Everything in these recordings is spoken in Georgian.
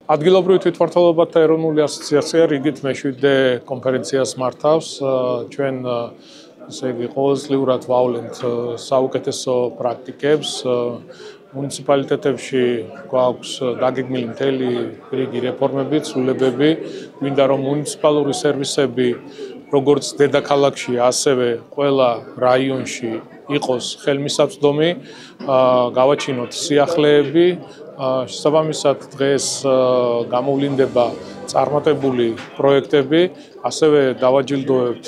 ადგილობრივი თვითმმართველობათა ეროვნული ასოციაცია რიგით მე-7 კონფერენციას მართავს. ჩვენ ესე იგი ყოველწლიურად ვავლენთ საუკეთესო პრაქტიკებს. მუნიციპალიტეტებში გვაქვს დაგეგმილი მთელი რიგი რეფორმები, ცვლილებები. გვინდა რომ მუნიციპალური სერვისები როგორც დედაქალაქში, ასევე ყველა რაიონში იყოს ხელმისაწვდომი, გავაჩინოთ სიახლეები. შესაბამისად დღეს გამოვლინდება წარმატებული პროექტები, ასევე დავაჯილდოებთ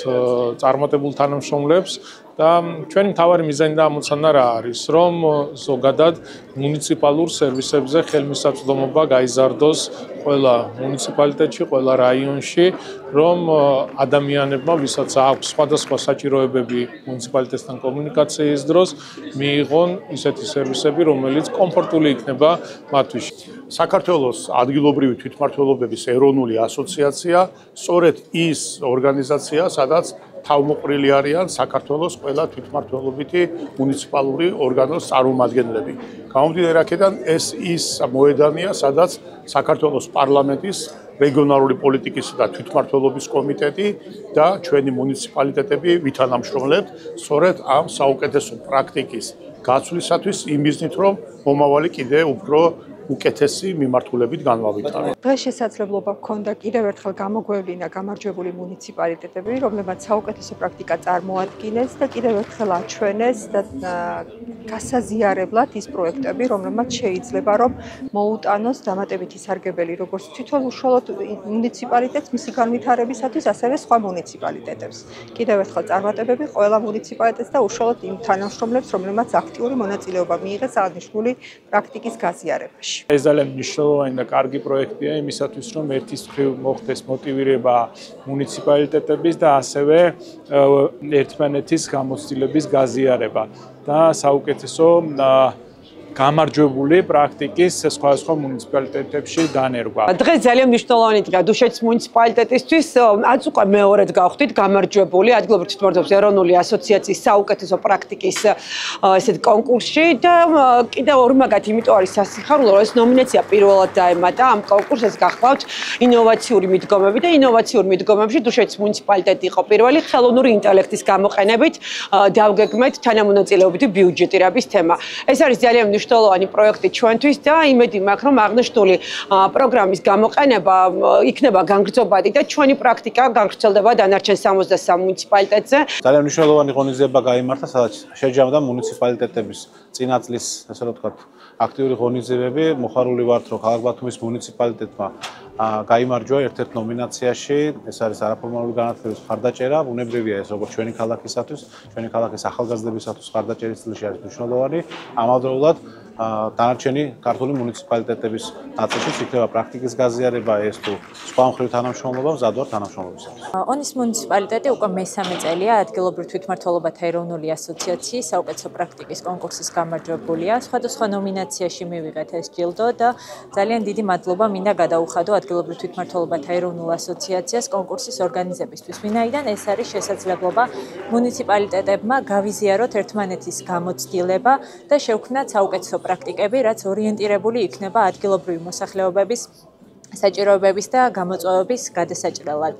წარმატებულ თანამშრომლებს და ჩვენი მთავარი მიზანი და ამოცანა რა არის, რომ ზოგადად მუნიციპალურ სერვისებზე ხელმისაწვდომობა გაიზარდოს ყველა მუნიციპალიტეტში, ყველა რაიონში, რომ ადამიანებმა, ვისაც აქვს სხვადასხვა საჭიროებები მუნიციპალიტეტთან კომუნიკაციის დროს, მიიღონ ისეთი სერვისები, რომელიც კომფორტული იქნება მათთვის. საქართველოს ადგილობრივი თვითმმართველობების ეროვნული ასოციაცია სწორედ ის ორგანიზაცია, სადაც თავმოყრილი არიან საქართველოს ყველა თვითმმართველობითი მუნიციპალური ორგანოს წარმომადგენლები. გამომდინარე აქედან ეს ის მოედანია, სადაც საქართველოს პარლამენტის რეგიონალური პოლიტიკის და თვითმმართველობის კომიტეტი და ჩვენი მუნიციპალიტეტები ვითანამშრომლებთ სწორედ ამ საუკეთესო პრაქტიკის გაცვლისათვის იმ მიზნით, რომ მომავალი კიდე უფრო უკეთესი მიმართულებით განვავითაროთ. დღეს შესაძლებლობა გქონდა კიდევ ერთხელ გამოგვევლინა გამარჯვებული მუნიციპალიტეტები, რომლებმაც საუკეთესო პრაქტიკა წარმოადგინეს და კიდევ ერთხელ აჩვენეს და გასაზიარებლად ის პროექტები, რომლებმაც შეიძლება რომ მოუტანოს დამატებითი სარგებელი როგორც თვითონ უშუალოდ მუნიციპალიტეტს მისი განვითარებისათვის, ასევე სხვა მუნიციპალიტეტებს. კიდევ ერთხელ წარმატებები ყველა მუნიციპალიტეტს და უშუალოდ იმ თანამშრომლებს, რომლებმაც აქტიური მონაწილეობა მიიღეს აღნიშნული პრაქტიკის გაზიარებაში. ეს ძალიან მნიშვნელოვანი და კარგი პროექტია იმისათვის, რომ ერთის მხრივ მოხდეს მოტივირება მუნიციპალიტეტების და ასევე ერთმანეთის გამოცდილების გაზიარება და საუკეთესო გამარჯვებული პრაქტიკის სხვადასხვა მუნიციპალიტეტებში დანერგვა. დღეს ძალიან მნიშვნელოვანი დღეა დუშეთის მუნიციპალიტეტისთვის. აც უკვე მეორედ გავხდით გამარჯვებული ადგილობრივი თვითმმართველობის ეროვნული ასოციაციის საუკეთესო პრაქტიკის ესეთ კონკურსში და კიდევ ორი მაგათ იმიტომ არის სასიხარულო, რომ ეს ნომინაცია პირველად დაემატა ამ კონკურსს. ეს გახლავთ ინოვაციური მიდგომები და ინოვაციურ მიდგომებში დუშეთის მუნიციპალიტეტი იყო პირველი ხელოვნური ინტელექტის გამოყენებით დავგეგმეთ თანამონაწილეობითი ბიუჯეტირების თემა. ეს არის ძალიან მნიშვნელოვანი პროექტი ჩვენთვის და იმედი მაქვს, რომ აღნიშნული პროგრამის გამოყენება იქნება განგრძობადი და ჩვენი პრაქტიკა გაგრძელდება დანარჩენ 63 მუნიციპალიტეტზე. ძალიან მნიშვნელოვანი ღონისძიება გაიმართა, სადაც შეჯამდა მუნიციპალიტეტების წინაწლის, ასე რომ ვთქვათ, აქტიური ღონისძიებები. მოხარული ვართ, რომ ქალაქ ბათუმის მუნიციპალიტეტმა გაიმარჯვა ერთ-ერთ ნომინაციაში. ეს არის არაფორმალური განათლების მხარდაჭერა. ბუნებრივია ეს როგორც ჩვენი ქალაქისათვის, ჩვენი ქალაქის ახალგაზრდებისათვის მხარდაჭერის წილი არის მნიშვნელოვანი. ამავდროულად დანარჩენი ქართული მუნიციპალიტეტების ნაწილშიც იქნება პრაქტიკის გაზიარება, ეს თუ სხვა მხრივ თანამშრომლობა მზადვარ თანამშრომლობისათვის. ონის მუნიციპალიტეტი უკვე მესამე წელია ადგილობრივ თვითმმართველობათა ეროვნული ასოციაციის საუკეთესო პრაქტიკის კონკურსის გამარჯვებულია. სხვადასხვა ნომინაციაში მივიღეთ ეს ჯილდო და ძალიან დიდი მადლობა მინდა გადაუხადო ადგილობრივ თვითმმართველობათა ეროვნულ ასოციაციას კონკურსის ორგანიზებისთვის, ვინაიდან ეს არის შესაძლებლობა მუნიციპალიტეტებმა გავიზიაროთ ერთმანეთის გამოცდილება და შევქმნათ საუკეთესო პრაქტიკები, რაც ორიენტირებული იქნება ადგილობრივი მოსახლეობების საჭიროებების და გამოწვევების გადასაჭრელად.